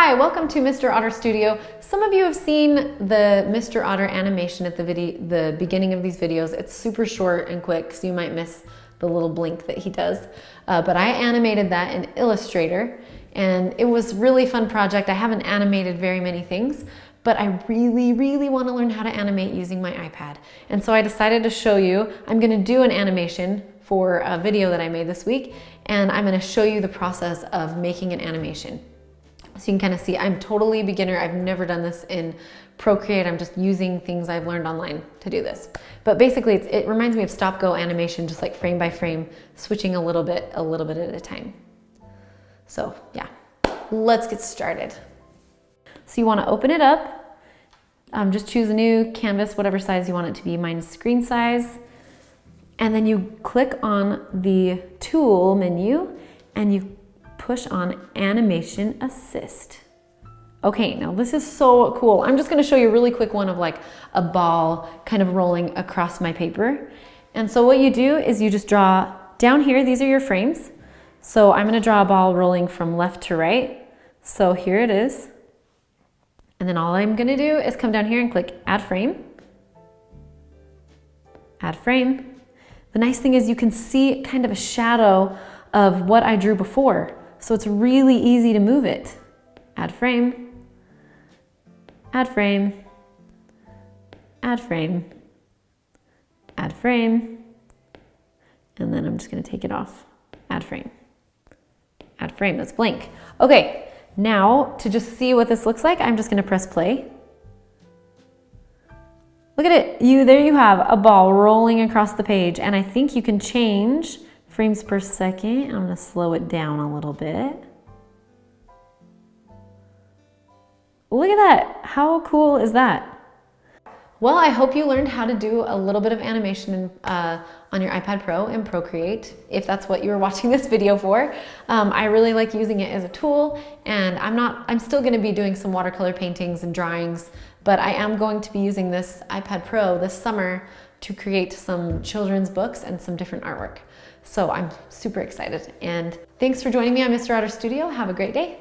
Hi, welcome to Mr. Otter Studio. Some of you have seen the Mr. Otter animation at the beginning of these videos. It's super short and quick, so you might miss the little blink that he does. But I animated that in Illustrator, and it was a really fun project. I haven't animated very many things, but I really want to learn how to animate using my iPad. And so I decided to show you. I'm going to do an animation for a video that I made this week, and I'm going to show you the process of making an animation. So you can kind of see I'm totally beginner. I've never done this in Procreate. I'm just using things I've learned online to do this. But basically it reminds me of stop-go animation, just like frame by frame, switching a little bit at a time. So yeah, let's get started. So you want to open it up. Just choose a new canvas, whatever size you want it to be. Mine is screen size. And then you click on the tool menu and you push on Animation Assist. Okay, now this is so cool. I'm just gonna show you a really quick one of like a ball kind of rolling across my paper. And so what you do is you just draw down here, these are your frames. So I'm gonna draw a ball rolling from left to right. So here it is. And then all I'm gonna do is come down here and click Add Frame. Add Frame. The nice thing is you can see kind of a shadow of what I drew before. So it's really easy to move it. Add frame, add frame, add frame, add frame, and then I'm just gonna take it off. Add frame, that's blank. Okay, now to just see what this looks like, I'm just gonna press play. Look at it, there you have a ball rolling across the page, and I think you can change frames per second. I'm gonna slow it down a little bit. Look at that, how cool is that? Well, I hope you learned how to do a little bit of animation on your iPad Pro in Procreate, if that's what you were watching this video for. I really like using it as a tool, and I'm still gonna be doing some watercolor paintings and drawings, but I am going to be using this iPad Pro this summer to create some children's books and some different artwork. So I'm super excited, and thanks for joining me on Mr. Otter Studio. Have a great day.